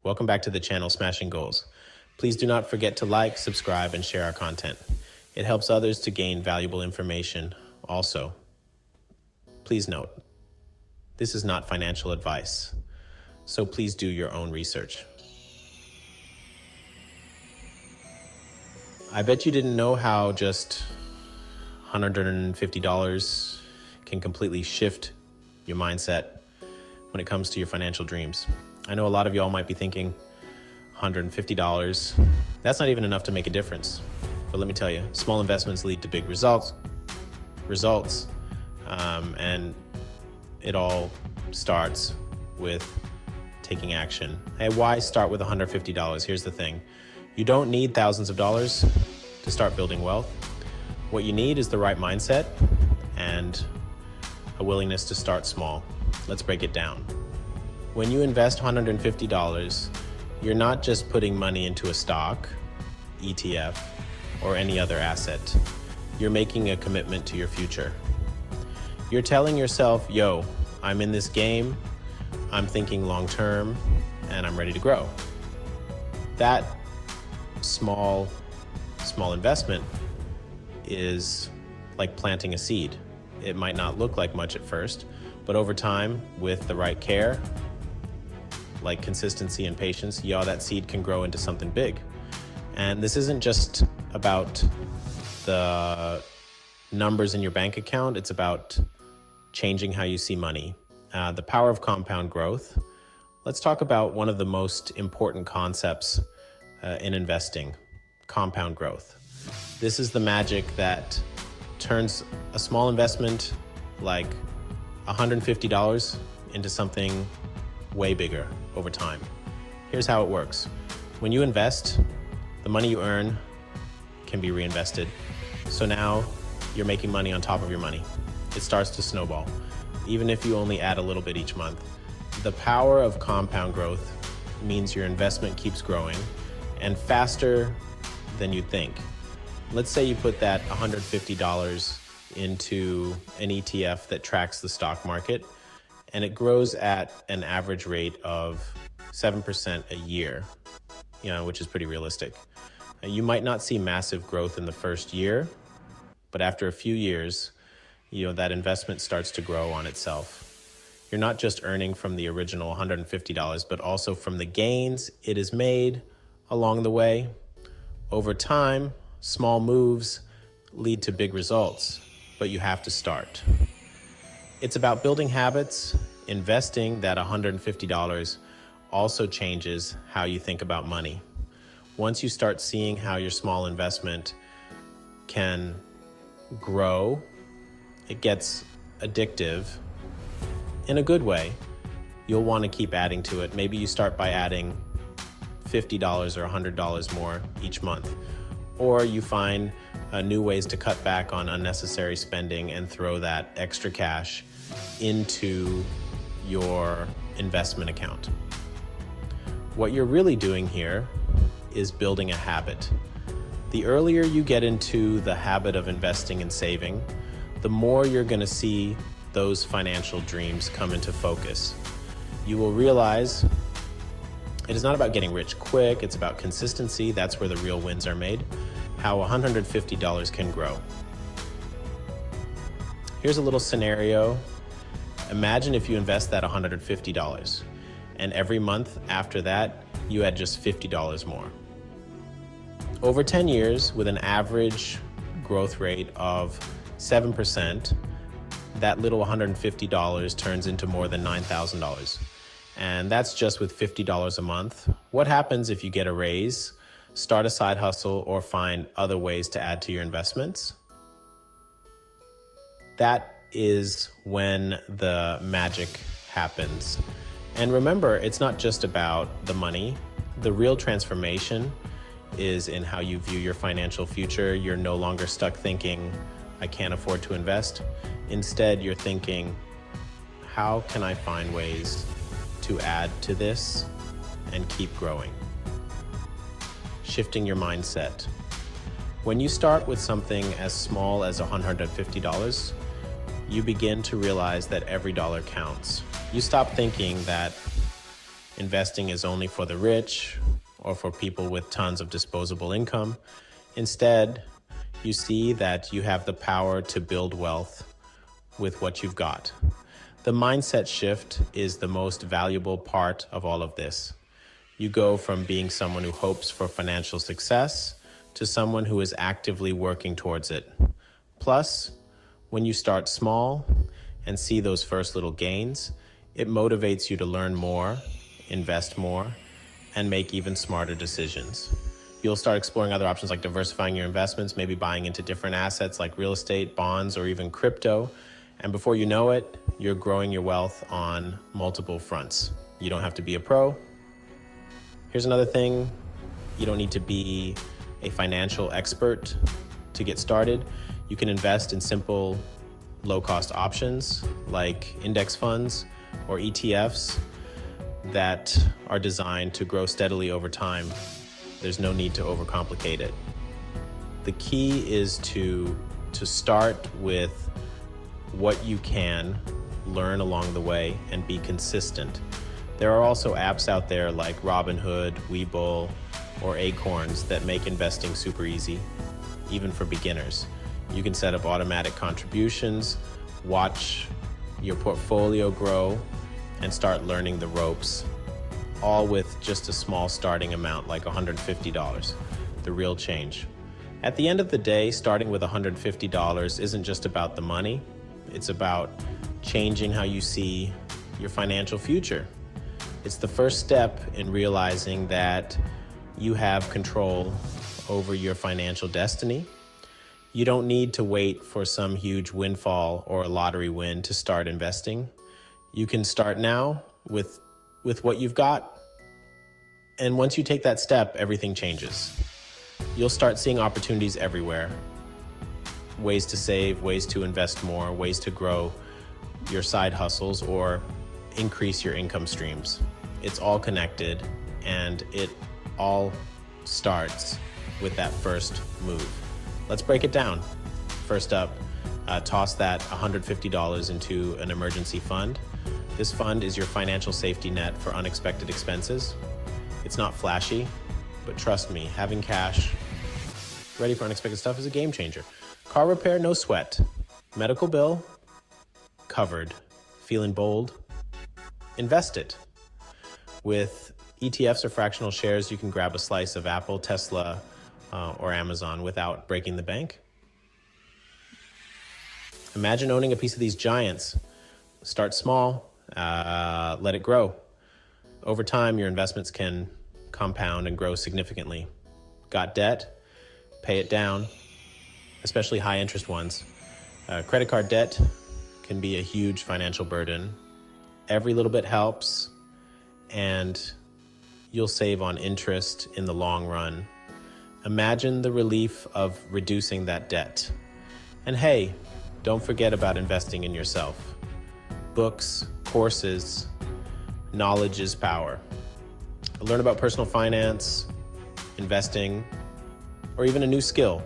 Welcome back to the channel Smashing Goals. Please do not forget to like, subscribe, and share our content. It helps others to gain valuable information also. Please note, this is not financial advice, so please do your own research. I bet you didn't know how just $150 can completely shift your mindset when it comes to your financial dreams. I know a lot of y'all might be thinking, $150, that's not even enough to make a difference. But let me tell you, small investments lead to big results, and it all starts with taking action. Hey, why start with $150? Here's the thing. You don't need thousands of dollars to start building wealth. What you need is the right mindset and a willingness to start small. Let's break it down. When you invest $150, you're not just putting money into a stock, ETF, or any other asset. You're making a commitment to your future. You're telling yourself, yo, I'm in this game, I'm thinking long term, and I'm ready to grow. That small investment is like planting a seed. It might not look like much at first, but over time, with the right care, like consistency and patience, that seed can grow into something big. And this isn't just about the numbers in your bank account, it's about changing how you see money. The power of compound growth. Let's talk about one of the most important concepts in investing, compound growth. This is the magic that turns a small investment like $150 into something way bigger over time. Here's how it works. When you invest, the money you earn can be reinvested. So now you're making money on top of your money. It starts to snowball, even if you only add a little bit each month. The power of compound growth means your investment keeps growing and faster than you'd think. Let's say you put that $150 into an ETF that tracks the stock market, and it grows at an average rate of 7% a year, which is pretty realistic. You might not see massive growth in the first year, but after a few years, that investment starts to grow on itself. You're not just earning from the original $150, but also from the gains it has made along the way. Over time, small moves lead to big results, but you have to start. It's about building habits. Investing that $150 also changes how you think about money. Once you start seeing how your small investment can grow, it gets addictive in a good way. You'll want to keep adding to it. Maybe you start by adding $50 or $100 more each month, or you find new ways to cut back on unnecessary spending and throw that extra cash into your investment account. What you're really doing here is building a habit. The earlier you get into the habit of investing and saving, the more you're going to see those financial dreams come into focus. You will realize it is not about getting rich quick, it's about consistency. That's where the real wins are made. How $150 can grow. Here's a little scenario. Imagine if you invest that $150 and every month after that, you add just $50 more. Over 10 years, with an average growth rate of 7%, that little $150 turns into more than $9,000. And that's just with $50 a month. What happens if you get a raise, start a side hustle, or find other ways to add to your investments? That is when the magic happens. And remember, it's not just about the money. The real transformation is in how you view your financial future. You're no longer stuck thinking, I can't afford to invest. Instead, you're thinking, how can I find ways to add to this and keep growing? Shifting your mindset. When you start with something as small as $150, you begin to realize that every dollar counts. You stop thinking that investing is only for the rich or for people with tons of disposable income. Instead, you see that you have the power to build wealth with what you've got. The mindset shift is the most valuable part of all of this. You go from being someone who hopes for financial success to someone who is actively working towards it. Plus, when you start small and see those first little gains, it motivates you to learn more, invest more, and make even smarter decisions. You'll start exploring other options like diversifying your investments, maybe buying into different assets like real estate, bonds, or even crypto. And before you know it, you're growing your wealth on multiple fronts. You don't have to be a pro. Here's another thing. You don't need to be a financial expert to get started. You can invest in simple, low-cost options like index funds or ETFs that are designed to grow steadily over time. There's no need to overcomplicate it. The key is to start with what you can, learn along the way, and be consistent. There are also apps out there like Robinhood, Webull, or Acorns that make investing super easy, even for beginners. You can set up automatic contributions, watch your portfolio grow, and start learning the ropes, all with just a small starting amount like $150, the real change. At the end of the day, starting with $150 isn't just about the money, it's about changing how you see your financial future. It's the first step in realizing that you have control over your financial destiny. You don't need to wait for some huge windfall or a lottery win to start investing. You can start now with what you've got. And once you take that step, everything changes. You'll start seeing opportunities everywhere. Ways to save, ways to invest more, ways to grow your side hustles or increase your income streams. It's all connected, and it all starts with that first move. Let's break it down. First up, toss that $150 into an emergency fund. This fund is your financial safety net for unexpected expenses. It's not flashy, but trust me, having cash ready for unexpected stuff is a game changer. Car repair, no sweat. Medical bill, covered. Feeling bold? Invest it. With ETFs or fractional shares, you can grab a slice of Apple, Tesla, or Amazon without breaking the bank. Imagine owning a piece of these giants. Start small, let it grow. Over time, your investments can compound and grow significantly. Got debt? Pay it down, especially high interest ones. Credit card debt can be a huge financial burden. Every little bit helps, and you'll save on interest in the long run. Imagine the relief of reducing that debt. And hey, don't forget about investing in yourself. Books, courses, knowledge is power. Learn about personal finance, investing, or even a new skill.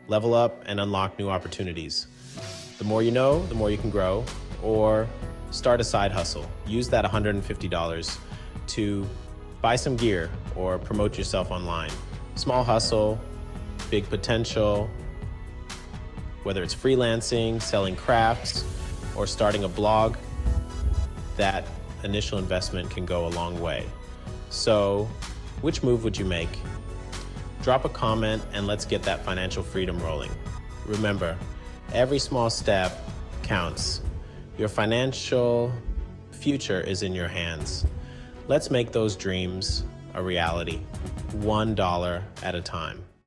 Level up and unlock new opportunities. The more you know, the more you can grow, or start a side hustle. Use that $150 to buy some gear or promote yourself online. Small hustle, big potential, whether it's freelancing, selling crafts, or starting a blog, that initial investment can go a long way. So, which move would you make? Drop a comment and let's get that financial freedom rolling. Remember, every small step counts. Your financial future is in your hands. Let's make those dreams a reality, $1 at a time.